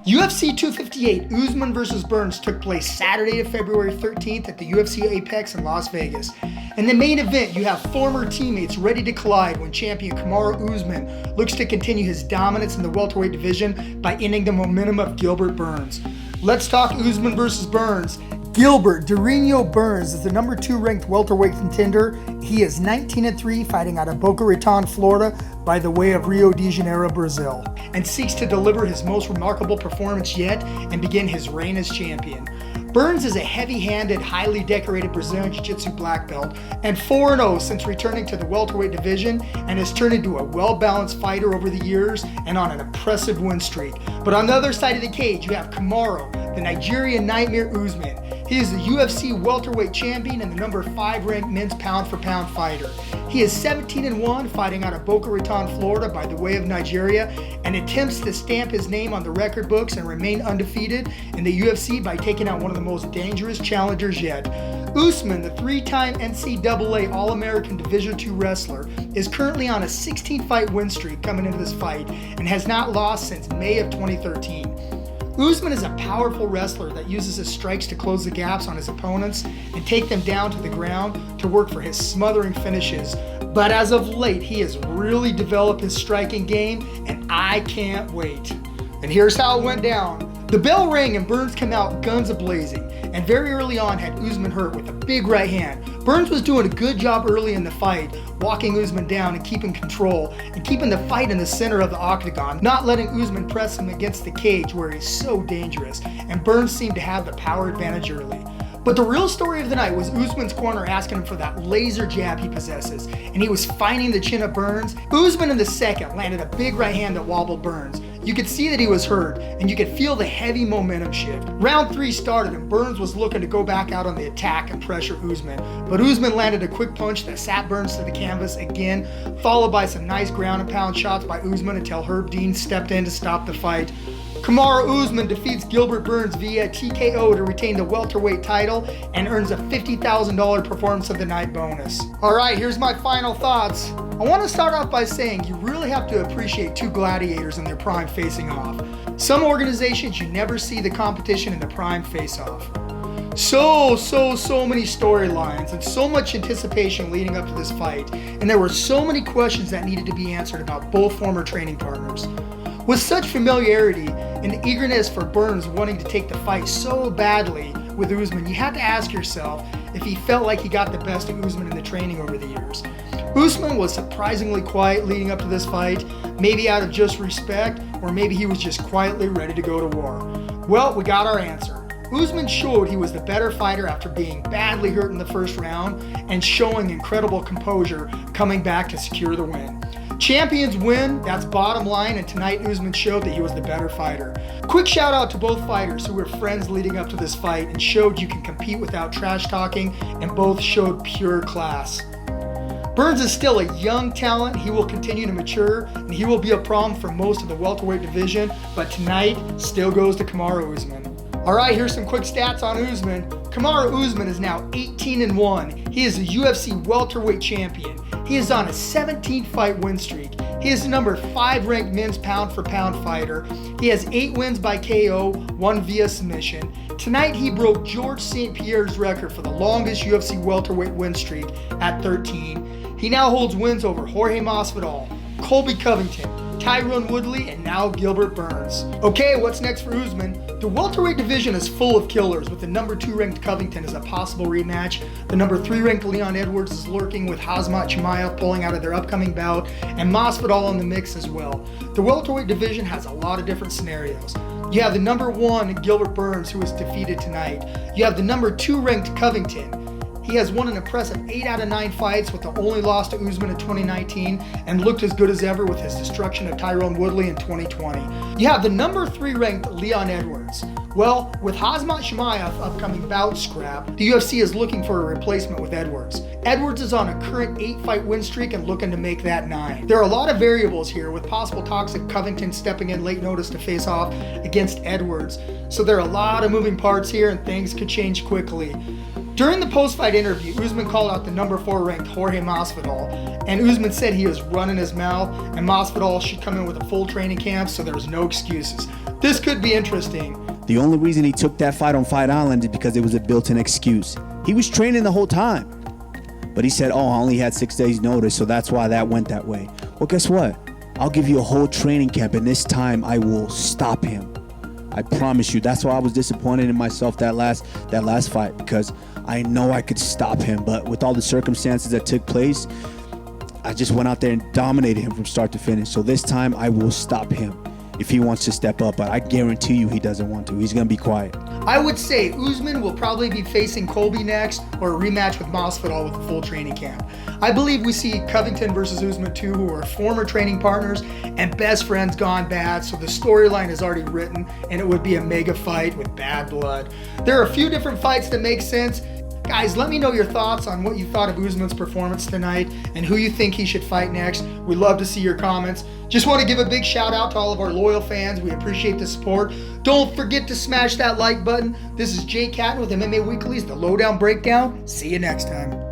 UFC 258 Usman vs. Burns took place Saturday, February 13th at the UFC Apex in Las Vegas. In the main event, you have former teammates ready to collide when champion Kamaru Usman looks to continue his dominance in the welterweight division by ending the momentum of Gilbert Burns. Let's talk Usman vs. Burns. Gilbert Durinho Burns is the number 2 ranked welterweight contender. He is 19-3, fighting out of Boca Raton, Florida, by the way of Rio de Janeiro, Brazil, and seeks to deliver his most remarkable performance yet and begin his reign as champion. Burns is a heavy-handed, highly decorated Brazilian Jiu-Jitsu black belt and 4-0 since returning to the welterweight division, and has turned into a well-balanced fighter over the years and on an impressive win streak. But on the other side of the cage, you have Kamaru, the Nigerian Nightmare Usman. He is the UFC welterweight champion and the number 5 ranked men's pound-for-pound fighter. He is 17-1, fighting out of Boca Raton, Florida, by the way of Nigeria, and attempts to stamp his name on the record books and remain undefeated in the UFC by taking out one of the most dangerous challengers yet. Usman, the 3-time NCAA All-American Division II wrestler, is currently on a 16-fight win streak coming into this fight and has not lost since May of 2013. Usman is a powerful wrestler that uses his strikes to close the gaps on his opponents and take them down to the ground to work for his smothering finishes. But as of late, he has really developed his striking game, and I can't wait. And here's how it went down. The bell rang and Burns came out guns a-blazing, and very early on had Usman hurt with a big right hand. Burns was doing a good job early in the fight, walking Usman down and keeping control, and keeping the fight in the center of the octagon, not letting Usman press him against the cage where he's so dangerous, and Burns seemed to have the power advantage early. But the real story of the night was Usman's corner asking him for that laser jab he possesses, and he was finding the chin of Burns. Usman in the second landed a big right hand that wobbled Burns. You could see that he was hurt, and you could feel the heavy momentum shift. Round 3 started, and Burns was looking to go back out on the attack and pressure Usman, but Usman landed a quick punch that sat Burns to the canvas again, followed by some nice ground and pound shots by Usman until Herb Dean stepped in to stop the fight. Kamaru Usman defeats Gilbert Burns via TKO to retain the welterweight title and earns a $50,000 performance of the night bonus. Alright, here's my final thoughts. I want to start off by saying you really have to appreciate 2 gladiators in their prime facing off. Some organizations you never see the competition in the prime face off. So many storylines and so much anticipation leading up to this fight, and there were so many questions that needed to be answered about both former training partners. With such familiarity and the eagerness for Burns wanting to take the fight so badly with Usman, you had to ask yourself if he felt like he got the best of Usman in the training over the years. Usman was surprisingly quiet leading up to this fight, maybe out of just respect, or maybe he was just quietly ready to go to war. Well, we got our answer. Usman showed he was the better fighter after being badly hurt in the first round and showing incredible composure coming back to secure the win. Champions win, that's bottom line, and tonight Usman showed that he was the better fighter. Quick shout out to both fighters who were friends leading up to this fight and showed you can compete without trash talking, and both showed pure class. Burns is still a young talent. He will continue to mature, and he will be a problem for most of the welterweight division, but tonight still goes to Kamaru Usman. Alright, here's some quick stats on Usman. Kamaru Usman is now 18-1. He is a UFC welterweight champion. He is on a 17-fight win streak. He is the number 5 ranked men's pound-for-pound fighter. He has 8 wins by KO, 1 via submission. Tonight he broke George St. Pierre's record for the longest UFC welterweight win streak at 13. He now holds wins over Jorge Masvidal, Colby Covington, Tyron Woodley, and now Gilbert Burns. Okay, what's next for Usman? The welterweight division is full of killers, with the number 2 ranked Covington as a possible rematch. The number 3 ranked Leon Edwards is lurking, with Khamzat Chimaev pulling out of their upcoming bout, and Masvidal in the mix as well. The welterweight division has a lot of different scenarios. You have the number 1 Gilbert Burns, who was defeated tonight. You have the number 2 ranked Covington. He has won an impressive 8 out of 9 fights, with the only loss to Usman in 2019, and looked as good as ever with his destruction of Tyron Woodley in 2020. You have the number 3 ranked Leon Edwards. Well, with Khamzat Chimaev upcoming bout scrap, the UFC is looking for a replacement with Edwards. Edwards is on a current 8-fight win streak and looking to make that 9. There are a lot of variables here, with possible talks of Covington stepping in late notice to face off against Edwards. So there are a lot of moving parts here, and things could change quickly. During the post-fight interview, Usman called out the number 4 ranked Jorge Masvidal, and Usman said he was running his mouth and Masvidal should come in with a full training camp, so there was no excuses. This could be interesting. The only reason he took that fight on Fight Island is because it was a built-in excuse. He was training the whole time. But he said, oh, I only had 6 days notice, so that's why that went that way. Well, guess what? I'll give you a whole training camp, and this time I will stop him. I promise you. That's why I was disappointed in myself that last fight, because I know I could stop him. But with all the circumstances that took place, I just went out there and dominated him from start to finish. So this time I will stop him if he wants to step up. But I guarantee you he doesn't want to. He's going to be quiet. I would say Usman will probably be facing Colby next, or a rematch with Masvidal with a full training camp. I believe we see Covington versus Usman too, who are former training partners and best friends gone bad, so the storyline is already written and it would be a mega fight with bad blood. There are a few different fights that make sense. Guys, let me know your thoughts on what you thought of Usman's performance tonight and who you think he should fight next. We'd love to see your comments. Just want to give a big shout out to all of our loyal fans. We appreciate the support. Don't forget to smash that like button. This is Jay Catton with MMA Weekly's The Lowdown Breakdown. See you next time.